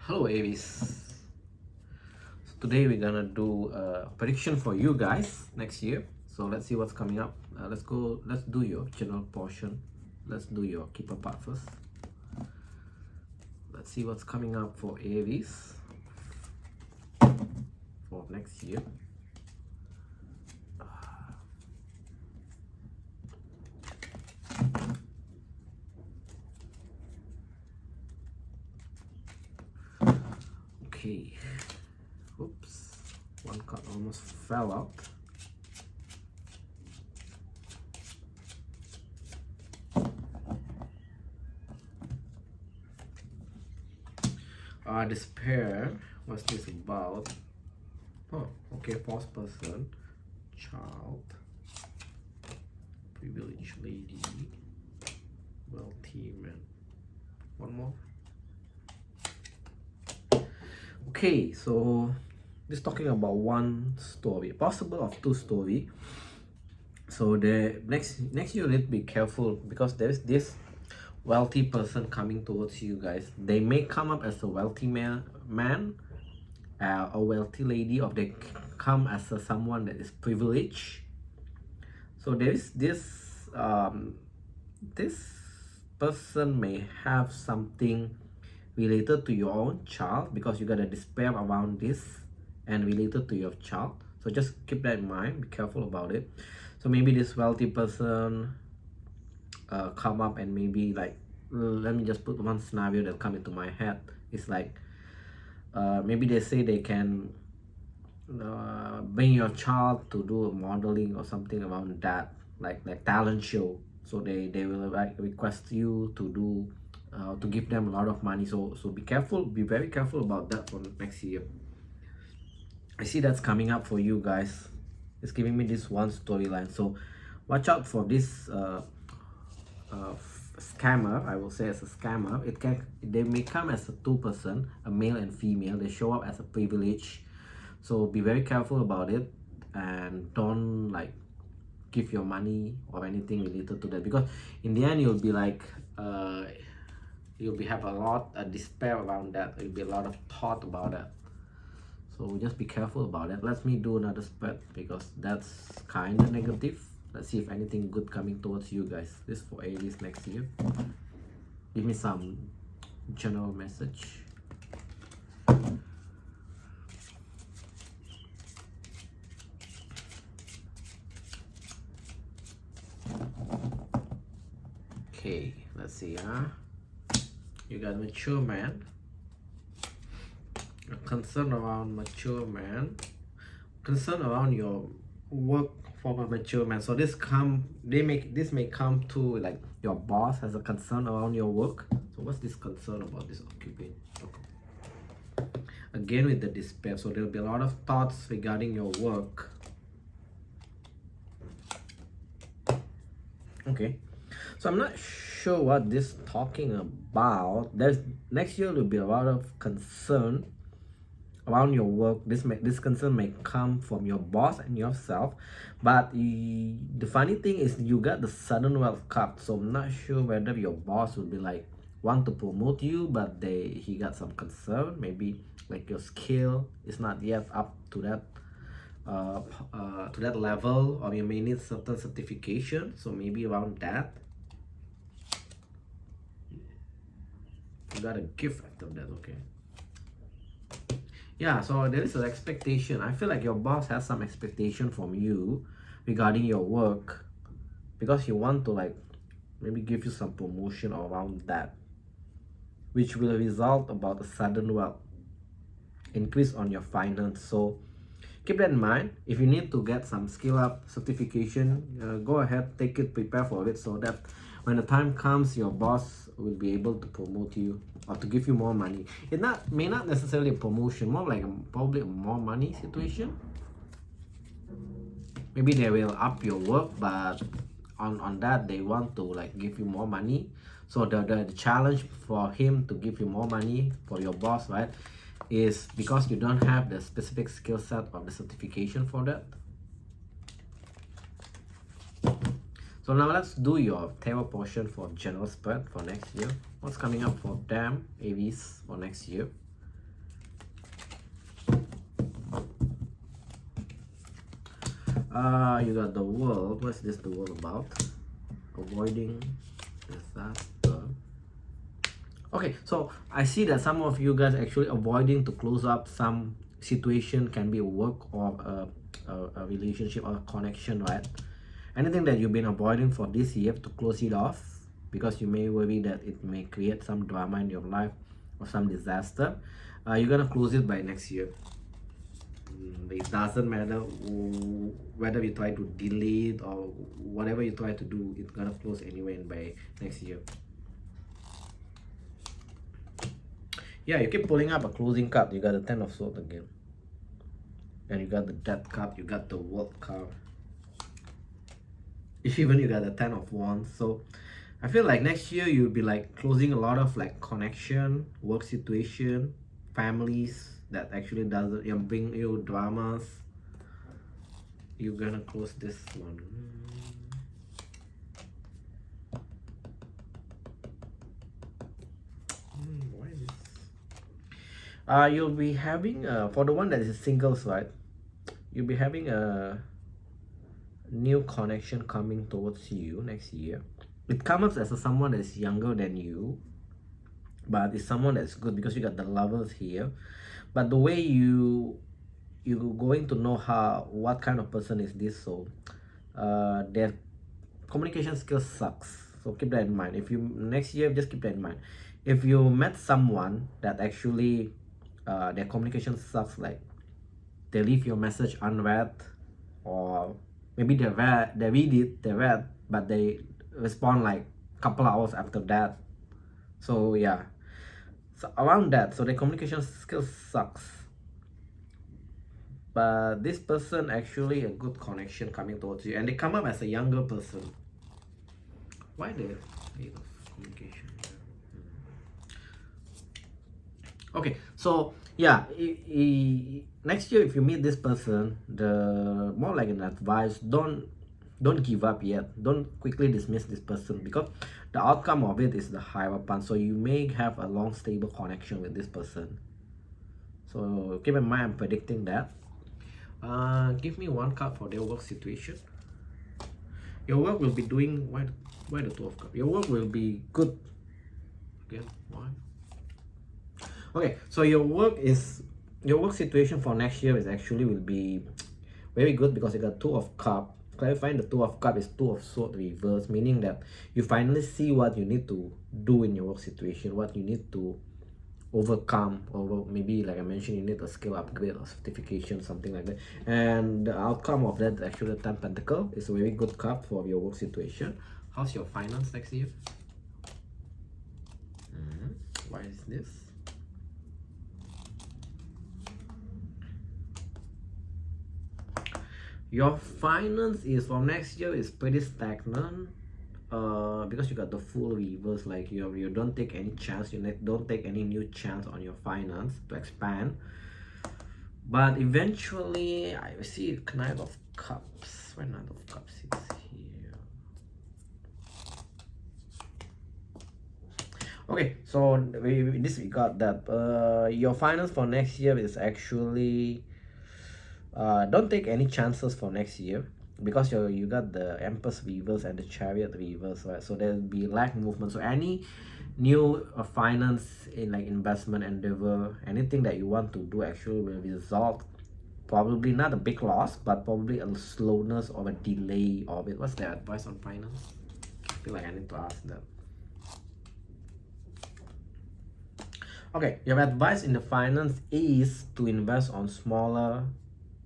Hello Aries. So today we're gonna do a prediction for you guys next year. So let's see what's coming up. Let's do your general portion. Let's do your keeper part first. Let's see what's coming up for Aries for next year. Okay. Oops. One card almost fell out. Despair. What's this about? Oh, okay. False person, child, privileged lady, wealthy man. One more. Okay, so this talking about one story, possible of two story. So the next you need to be careful because there's this wealthy person coming towards you guys. They may come up as a wealthy man, a wealthy lady, or they come as someone that is privileged. So there is this this person may have something related to your own child, because you got a despair around this and related to your child. So just keep that in mind, be careful about it. So maybe this wealthy person come up and maybe like, let me just put one scenario that come into my head. It's like maybe they say they can bring your child to do a modeling or something around that, like talent show. So they will like request you to do to give them a lot of money. So be careful, be very careful about that for next year. I see that's coming up for you guys. It's giving me this one storyline, so watch out for this scammer. I will say as a scammer. They may come as a two person, a male and female. They show up as a privilege, so be very careful about it and don't like give your money or anything related to that, because in the end you'll be like you'll be have a lot of despair around that. There'll be a lot of thought about that, so just be careful about it. Let me do another spread because that's kind of negative. Let's see if anything good coming towards you guys. This for Aries next year. Give me some general message. Okay, let's see. You got mature man. A concern around mature man. Concern around your work from a mature man. So this may come to like your boss has a concern around your work. So what's this concern about this occupation? Okay. Again with the despair. So there'll be a lot of thoughts regarding your work. Okay. So I'm not sure what this talking about. There's next year will be a lot of concern around your work. This concern may come from your boss and yourself, but the funny thing is you got the sudden wealth card. So I'm not sure whether your boss will be like want to promote you, but he got some concern. Maybe like your skill is not yet up to that level, or you may need certain certification. So maybe around that. You got a gift after that. Okay. Yeah, so there is an expectation. I feel like your boss has some expectation from you regarding your work, because he want to like maybe give you some promotion around that, which will result about a sudden wealth increase on your finance. So keep that in mind. If you need to get some skill up certification, go ahead, take it, prepare for it, so that when the time comes, your boss will be able to promote you or to give you more money. It may not necessarily a promotion, more like probably a more money situation. Maybe they will up your work, but on that they want to like give you more money. So the challenge for him to give you more money, for your boss, right, is because you don't have the specific skill set of the certification for that. So now let's do your tarot portion for general spread for next year. What's coming up for them, Aries, for next year? You got the world. What's this the world about? Avoiding disaster. Okay, so I see that some of you guys actually avoiding to close up some situation, can be a work or a relationship or a connection, right? Anything that you've been avoiding for this year to close it off, because you may worry that it may create some drama in your life or some disaster. You're gonna close it by next year. It doesn't matter whether you try to delay it or whatever you try to do, it's gonna close anyway by next year. Yeah, you keep pulling up a closing card. You got the 10 of Swords again, and you got the Death card, you got the World card, even you got the 10 of Wands. So I feel like next year you'll be like closing a lot of like connection, work situation, families that actually doesn't bring you dramas. You're gonna close this one. Why is this? You'll be having for the one that is singles, right? You'll be having a new connection coming towards you next year. It comes as someone that is younger than you, but it's someone that's good because you got the Lovers here. But the way you're going to know what kind of person is this. So their communication skills sucks, so keep that in mind. If you next year, just keep that in mind. If you met someone that actually their communication sucks, like they leave your message unread, or maybe they read, but they respond like a couple hours after that. So yeah, so around that, so the communication skills sucks. But this person actually a good connection coming towards you, and they come up as a younger person. Why the communication? Okay, so yeah, next year if you meet this person, the more like an advice, don't give up yet. Don't quickly dismiss this person, because the outcome of it is the Hierophant. So you may have a long stable connection with this person. So keep in mind, I'm predicting that. Give me one card for their work situation. Your work will be doing, why the Two of Cups? Your work will be good. Again, why? Okay, so your work situation for next year is actually will be very good, because you got Two of Cups. Clarifying the Two of Cups is Two of Swords reverse, meaning that you finally see what you need to do in your work situation, what you need to overcome, or maybe like I mentioned, you need a skill upgrade or certification, something like that. And the outcome of that is actually the 10 Pentacle. It's a very good card for your work situation. How's your finance next year? Why is this? Your finance is for next year is pretty stagnant, because you got the Fool reverse. Like you don't take any chance, don't take any new chance on your finance to expand. But eventually, I see Knight of Cups. Where Knight of Cups is here? Okay, so in this regard, that your finance for next year is actually don't take any chances for next year, because you got the Empress reverse and the Chariot reverse, right? So there'll be lack movement. So any new finance in like investment endeavor, anything that you want to do actually will result probably not a big loss, but probably a slowness or a delay of it. What's the advice on finance? I feel like I need to ask that. Okay, your advice in the finance is to invest on smaller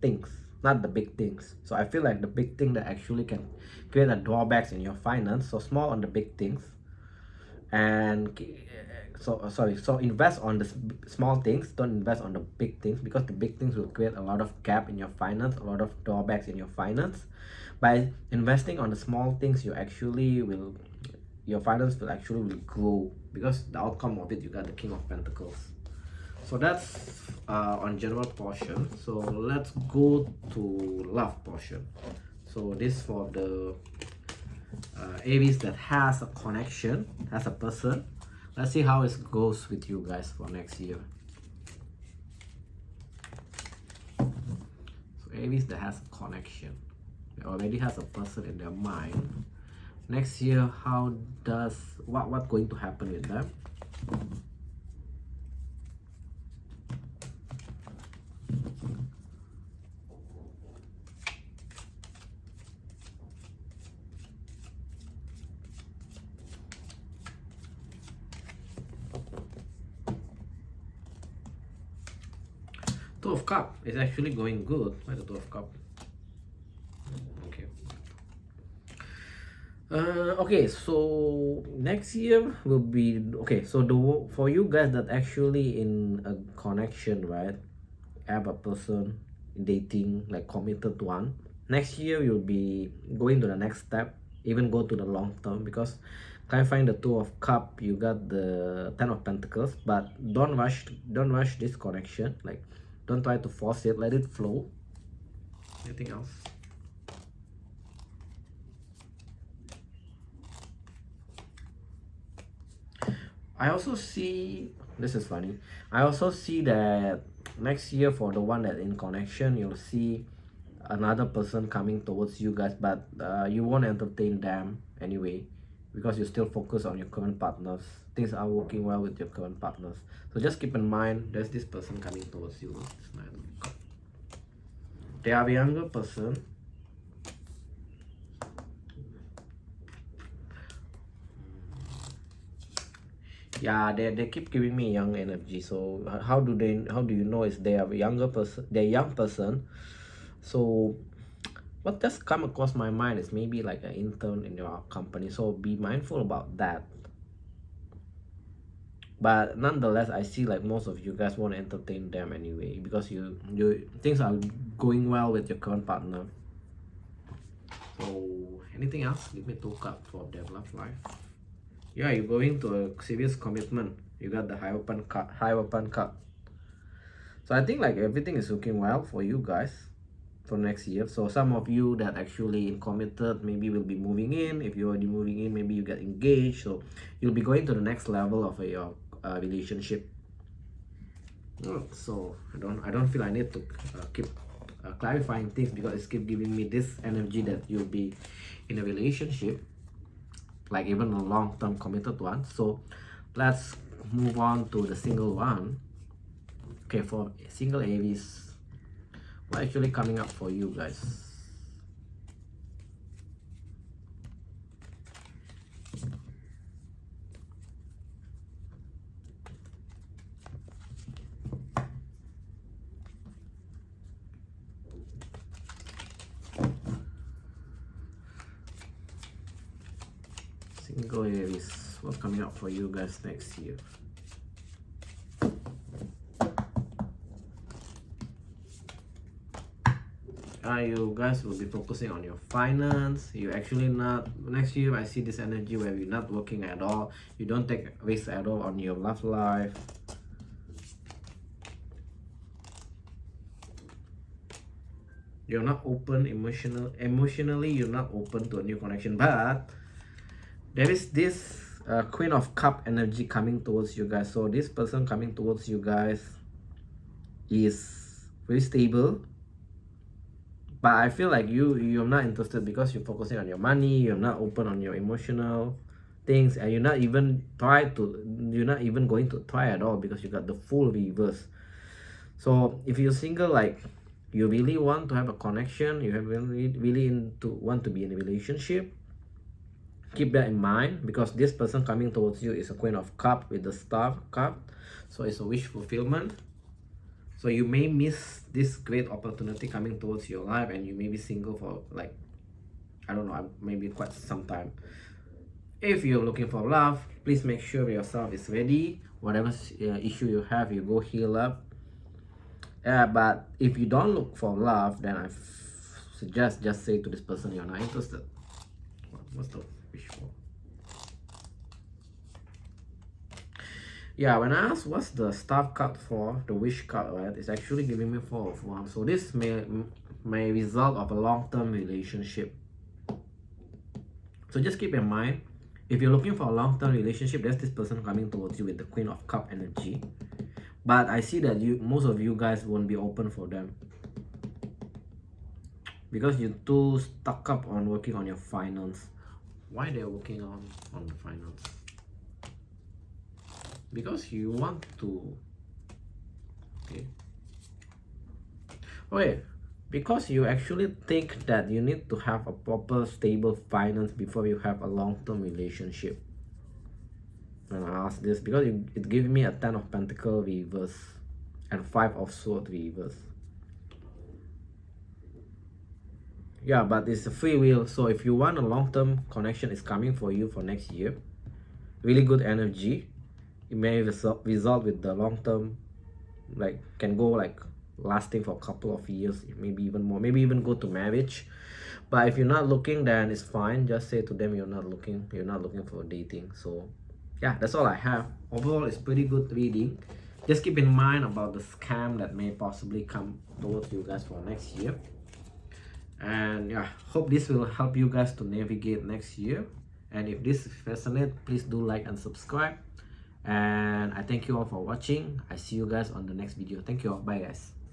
things, not the big things. So I feel like the big thing that actually can create a drawbacks in your finance, so small on the big things, and so invest on the small things, don't invest on the big things, because the big things will create a lot of gap in your finance, a lot of drawbacks in your finance. By investing on the small things, your finance will actually grow, because the outcome of it, you got the King of Pentacles. So that's on general portion. So let's go to love portion. So this for the Aries that has a connection, has a person. Let's see how it goes with you guys for next year. So Aries that has a connection. They already has a person in their mind. Next year, how does what going to happen with them? Two of Cup is actually going good. Why the Two of Cup? Okay. Okay, so next year will be okay. So for you guys that actually in a connection, right? Have a person dating, like committed one. Next year you'll be going to the next step, even go to the long term, because I find the Two of Cup, you got the Ten of Pentacles, but don't rush this connection. Like, don't try to force it, let it flow. Anything else? I also see, this is funny, I also see that next year for the one that in connection, you'll see another person coming towards you guys, but you won't entertain them anyway, because you still focus on your current partners. Things are working well with your current partners, so just keep in mind there's this person coming towards you. They are a younger person. Yeah, they keep giving me young energy. So how do you know is they are a younger person, they're a young person? So what just come across my mind is maybe like an intern in your company, so be mindful about that. But nonetheless, I see like most of you guys want to entertain them anyway, because you things are going well with your current partner. So anything else? Give me 2 cards for their love life. Yeah, you're going to a serious commitment. You got the Hierophant card. So I think like everything is looking well for you guys for next year. So some of you that actually committed maybe will be moving in. If you're already moving in, maybe you get engaged. So you'll be going to the next level of your relationship. So I don't feel I need to keep clarifying things, because it's keep giving me this energy that you'll be in a relationship, like even a long-term committed one. So let's move on to the single one. Okay, for single Aries, what actually coming up for you guys? Single Aries, what's coming up for you guys next year? You guys will be focusing on your finance. You actually not, next year I see this energy where you're not working at all. You don't take risk at all on your love life. You're not open emotionally, you're not open to a new connection, but there is this Queen of Cup energy coming towards you guys. So this person coming towards you guys is very stable, but I feel like you're not interested because you're focusing on your money. You're not open on your emotional things, and you're not even going to try at all, because you got the full reverse. So if you're single, like you really want to have a connection, you have really want to be in a relationship, keep that in mind, because this person coming towards you is a Queen of Cup with the Star card. So it's a wish fulfillment. So you may miss this great opportunity coming towards your life, and you may be single for like, I don't know, maybe quite some time. If you're looking for love, please make sure yourself is ready. Whatever issue you have, you go heal up. But if you don't look for love, then I suggest just say to this person you're not interested. What's the wish for? Yeah, when I ask what's the Star card for, the wish card, right, it's actually giving me 4 of Wands. So this may result of a long-term relationship. So just keep in mind, if you're looking for a long-term relationship, there's this person coming towards you with the Queen of Cup energy. But I see that most of you guys won't be open for them, because you're too stuck up on working on your finance. Why they're working on the finance? Because you want to, okay, okay, because you actually think that you need to have a proper stable finance before you have a long-term relationship. And I ask this because it gives me a 10 of Pentacles reverse and 5 of Swords reverse. Yeah, but it's a free will. So if you want a long-term connection is coming for you for next year, really good energy. It may result with the long-term, like can go like lasting for a couple of years, maybe even more, maybe even go to marriage. But if you're not looking, then it's fine. Just say to them you're not looking for dating. So yeah, that's all I have. Overall, it's pretty good reading. Just keep in mind about the scam that may possibly come towards you guys for next year. And yeah, hope this will help you guys to navigate next year. And if this resonates, please do like and subscribe. And I thank you all for watching. I see you guys on the next video. Thank you all. Bye guys.